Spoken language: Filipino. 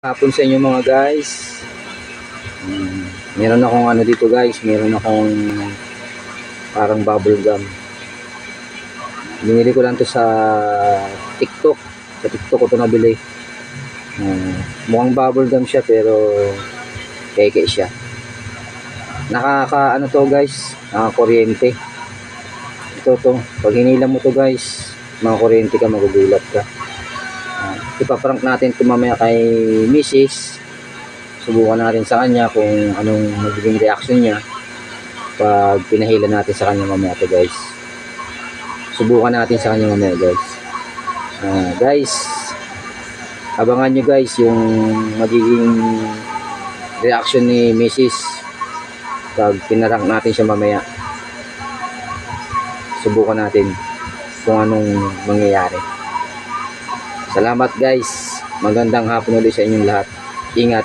Hapon sa inyo mga guys. Meron akong ano dito guys, meron akong parang bubble gum. Binili ko lang to sa TikTok. Sa TikTok ko to nabili. Mukhang bubble gum siya pero keke siya. Nakaka ano to guys, kuryente. Ito pag hinila mo to guys, mga kuryente ka, magugulat ka. Ipaprank natin ito mamaya kay Mrs. Subukan natin sa kanya kung anong magiging reaction niya pag pinahila natin sa kanya mamaya to guys. Subukan natin sa kanya mamaya guys. Guys, abangan nyo guys yung magiging reaction ni Mrs. pag pinarang natin siya mamaya. Subukan natin kung anong mangyayari. Salamat guys. Magandang hapon ulit sa inyong lahat. Ingat.